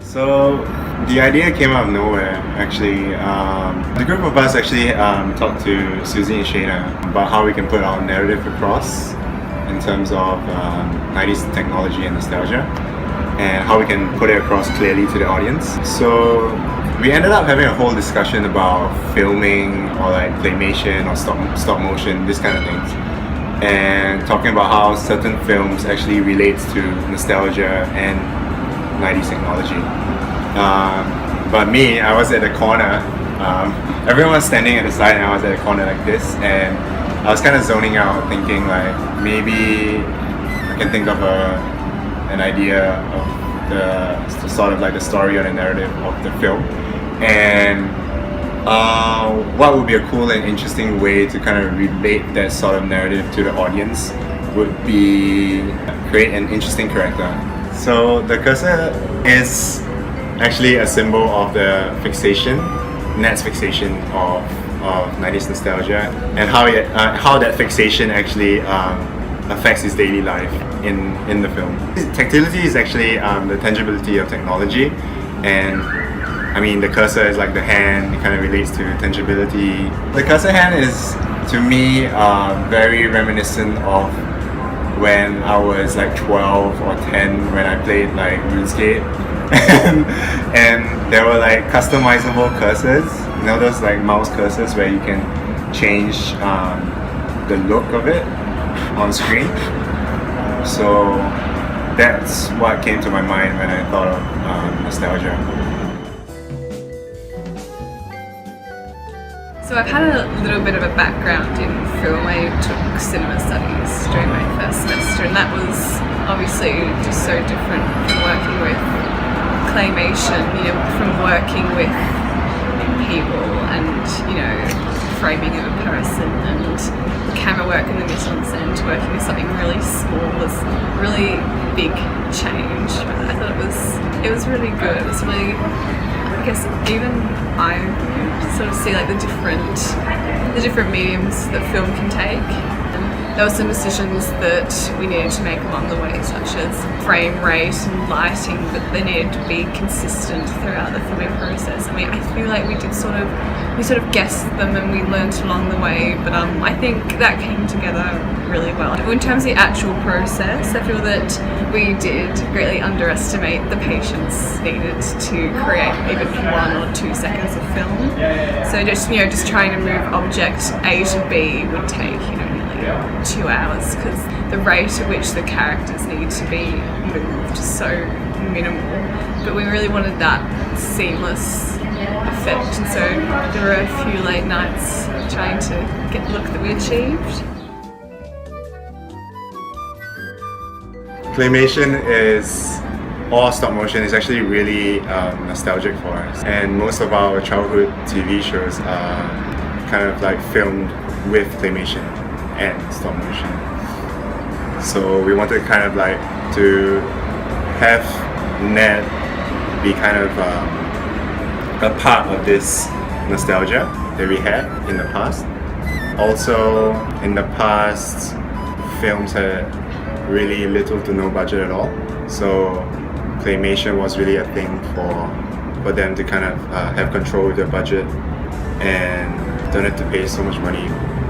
So the idea came out of nowhere, actually. The group of us actually talked to Susie and Shayna about how we can put our narrative across in terms of 90s technology and nostalgia, and how we can put it across clearly to the audience. So we ended up having a whole discussion about filming or like claymation or stop motion, this kind of things, and talking about how certain films actually relates to nostalgia and 90s technology. But me, I was at the corner. Everyone was standing at the side, and I was at the corner like this, and I was kind of zoning out, thinking like maybe I can think of an idea of the sort of like the story or the narrative of the film, and what would be a cool and interesting way to kind of relate that sort of narrative to the audience would be create an interesting character. So the cursor is actually a symbol of the fixation, Nat's fixation of 90s nostalgia, and how that fixation actually affects his daily life in the film. Tactility is actually the tangibility of technology, and I mean the cursor is like the hand, it kind of relates to tangibility. The cursor hand is, to me, very reminiscent of when I was like 12 or 10 when I played like RuneScape and there were like customizable cursors, you know, those like mouse cursors where you can change the look of it on screen. So that's what came to my mind when I thought of nostalgia. So I've had a little bit of a background in film. I took cinema studies during my first semester, and that was obviously just so different from working with claymation, you know, from working with people and, you know, framing of a person and the camera work and the mise-en-scène to working with something really small was really big change. I thought it was really good. It was really, I guess, even I sort of see like the different mediums that film can take. And there were some decisions that we needed to make along the way, such as frame rate and lighting, but they needed to be consistent throughout the filming process. I mean, I feel like we sort of guessed them and we learnt along the way, but I think that came together really well. In terms of the actual process, I feel that we did greatly underestimate the patience needed to create even 1 or 2 seconds of film. So just trying to move object A to B would take, you know, nearly 2 hours, because the rate at which the characters need to be moved is so minimal. But we really wanted that seamless effect, and so there were a few late nights trying to get the look that we achieved. Claymation or stop motion is actually really nostalgic for us, and most of our childhood TV shows are kind of like filmed with claymation and stop motion. So we wanted kind of like to have Nat be kind of a part of this nostalgia that we had in the past. Also, in the past, films had really little to no budget at all, so claymation was really a thing for them to kind of have control of their budget and don't have to pay so much money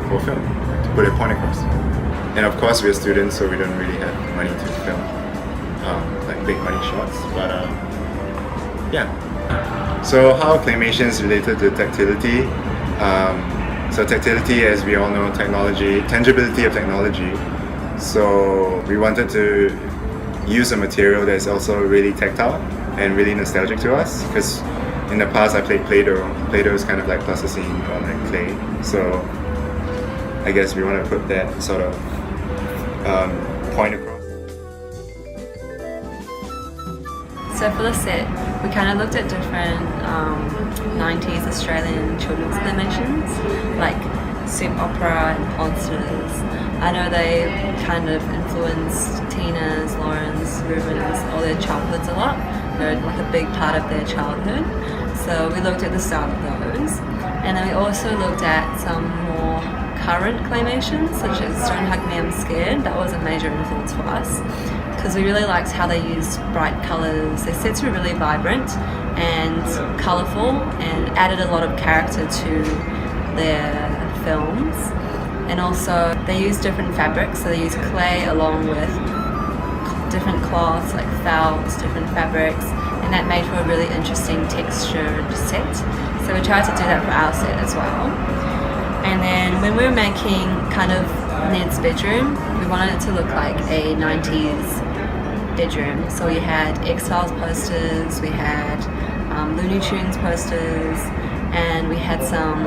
for film to put a point across. And of course we're students, so we don't really have money to film like big money shots, but yeah. So how claymation is related to tactility. So tactility, as we all know, tangibility of technology. So we wanted to use a material that's also really tactile and really nostalgic to us, because in the past I played Play-Doh. Play-Doh is kind of like plasticine or like clay. So I guess we want to put that sort of point across. So for the set, we kind of looked at different 90s Australian children's animations, like soap opera and monsters. I know they kind of influenced Tina's, Lauren's, Ruben's, all their childhoods a lot. They're like a big part of their childhood. So we looked at the start of those. And then we also looked at some more current claymations, such as Don't Hug Me, I'm Scared. That was a major influence for us. because we really liked how they used bright colours. Their sets were really vibrant and colourful and added a lot of character to their films. And also they used different fabrics, so they used clay along with different cloths like felt, different fabrics, and that made for a really interesting textured set. So we tried to do that for our set as well. And then when we were making kind of Ned's bedroom, we wanted it to look like a 90s bedroom. So we had X-Files posters, we had Looney Tunes posters, and we had some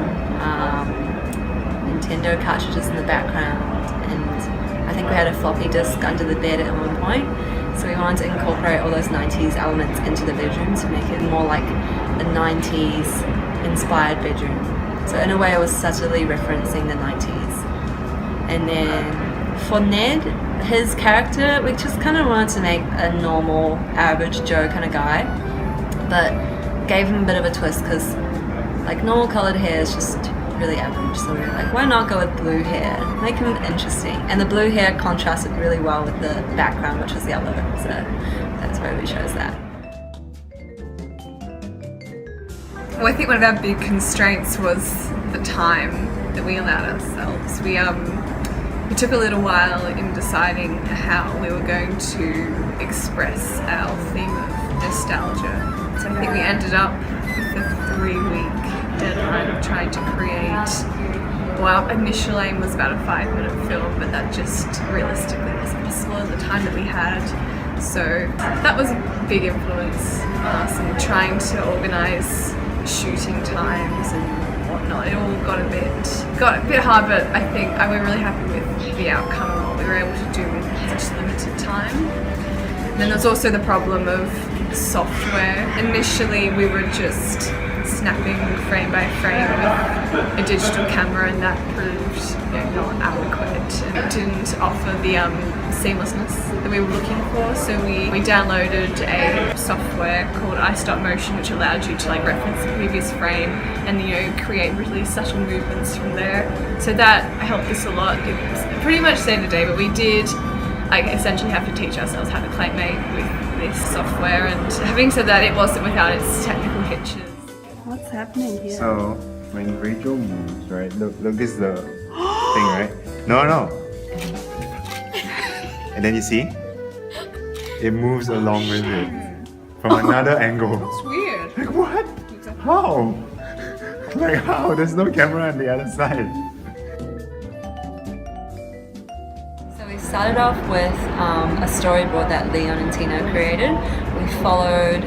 Nintendo cartridges in the background, and I think we had a floppy disk under the bed at one point. So we wanted to incorporate all those 90s elements into the bedroom to make it more like a 90s inspired bedroom. So in a way it was subtly referencing the 90s. And then for Ned, his character, we just kind of wanted to make a normal, average Joe kind of guy, but gave him a bit of a twist because like normal colored hair is just really average. So we were like, why not go with blue hair? Make him interesting. And the blue hair contrasted really well with the background, which was yellow. So that's why we chose that. Well, I think one of our big constraints was the time that we allowed ourselves. We took a little while in deciding how we were going to express our theme of nostalgia. So I think we ended up with a 3-week deadline of trying to create, well, our initial aim was about a 5-minute film, but that just realistically wasn't possible at the time that we had. So that was a big influence on us in trying to organise shooting times and whatnot. It all got a bit hard, but I think we're really happy with the outcome and what we were able to do in such limited time. And then there's also the problem of software. Initially we were just snapping frame by frame with a digital camera, and that proved not adequate, and it didn't offer the seamlessness that we were looking for. So we downloaded a software called iStopMotion, which allowed you to like reference the previous frame and create really subtle movements from there. So that helped us a lot. It was pretty much saved the day, but we did essentially have to teach ourselves how to claymate with this software. And having said that, it wasn't without its technical hitches. What's happening here? So when Rachel moves, right? Look, this is the thing, right? No. And then you see, it moves along with it from another angle. It's weird. Like what? How? Like how? There's no camera on the other side. So we started off with a storyboard that Leon and Tina created. We followed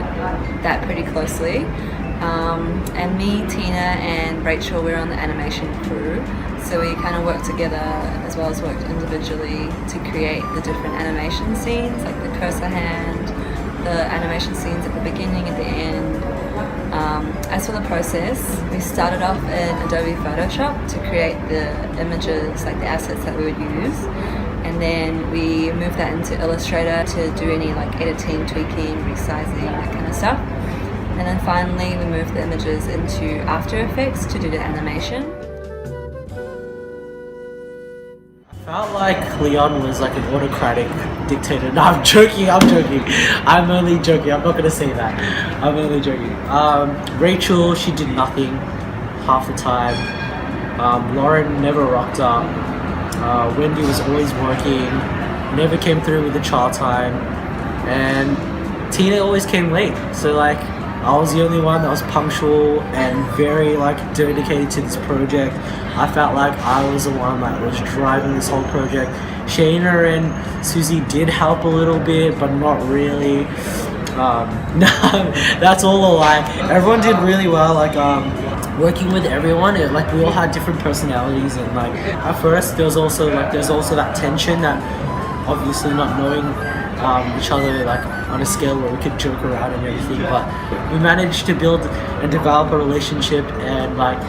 that pretty closely. And me, Tina and Rachel, we're on the animation crew, so we kind of worked together as well as worked individually to create the different animation scenes, like the cursor hand, the animation scenes at the beginning, at the end. As for the process, we started off in Adobe Photoshop to create the images, like the assets that we would use, and then we moved that into Illustrator to do any like editing, tweaking, resizing, that kind of stuff. And then finally we moved the images into After Effects to do the animation. I felt like Leon was like an autocratic dictator. No, I'm joking. I'm only joking. I'm not gonna say that. I'm only joking. Rachel, she did nothing half the time. Lauren never rocked up. Wendy was always working, never came through with the child time. And Tina always came late. So like, I was the only one that was punctual and very like dedicated to this project. I felt like I was the one that was driving this whole project. Shayna and Susie did help a little bit, but not really. No, that's all a lie. Everyone did really well. Like working with everyone, like we all had different personalities, and like at first there's also that tension that obviously not knowing each other like on a scale where we could joke around and everything, but we managed to build and develop a relationship, and like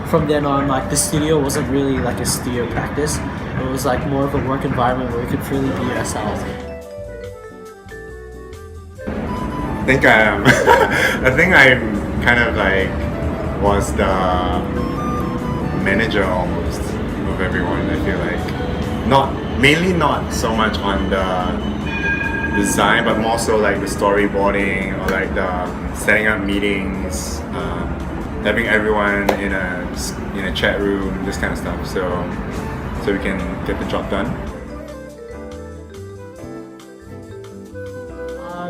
from then on, like the studio wasn't really like a studio practice. It was like more of a work environment where we could freely be ourselves. I think I kind of like was the manager almost of everyone. I feel like not so much on the design, but more so like the storyboarding or like the setting up meetings, having everyone in a chat room, this kind of stuff. So we can get the job done.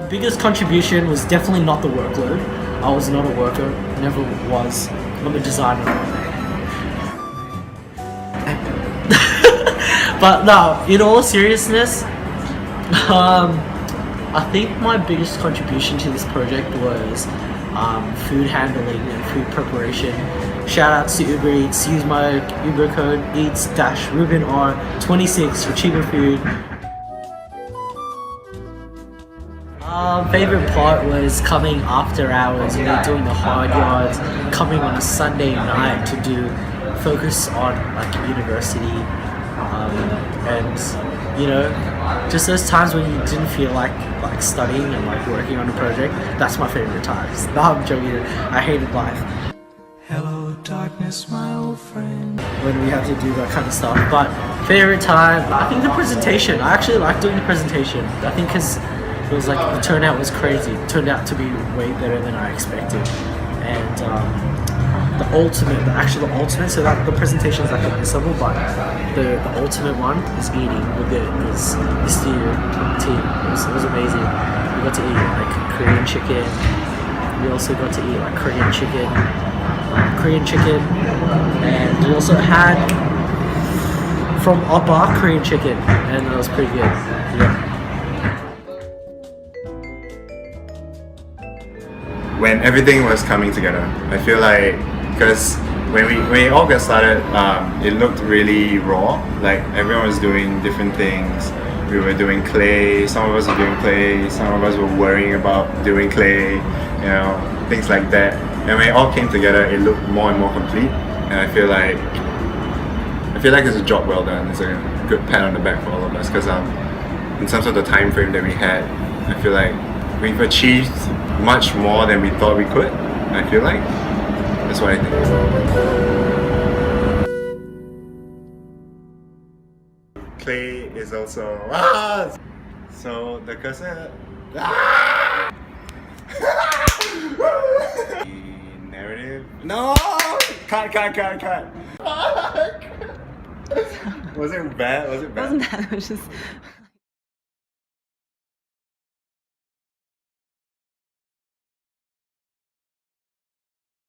Biggest contribution was definitely not the workload. I was not a worker, never was. I'm a designer. But no, in all seriousness, I think my biggest contribution to this project was food handling and food preparation. Shout outs to Uber Eats. Use my Uber code eats-RubenR26 for cheaper food. Favorite part was coming after hours, doing the hard yards, coming on a Sunday night to focus on like university, and just those times when you didn't feel like studying and like working on a project. That's my favorite times. No, I'm joking. I hated life. Hello, darkness, my old friend. When we had to do that kind of stuff. But favorite time, I think the presentation. I actually like doing the presentation. I think because it was like the turnout was crazy. It turned out to be way better than I expected. And the ultimate, so that the presentation is like a base level, but the ultimate one is eating with this studio team. It was amazing. We got to eat like Korean chicken. We also got to eat like Korean chicken, and we also had from Oppa Korean chicken, and that was pretty good. Yeah. When everything was coming together, I feel like, because when we all got started, it looked really raw. Like everyone was doing different things. We were doing clay. Some of us were doing clay. Some of us were worrying about doing clay. Things like that. And when it all came together, it looked more and more complete. And I feel like it's a job well done. It's a good pat on the back for all of us, because in terms of the time frame that we had, I feel like we've achieved much more than we thought we could. I feel like that's what I think. Clay is also so the cursor. The narrative. No, cut. Fuck. Was it bad? It wasn't bad. It was just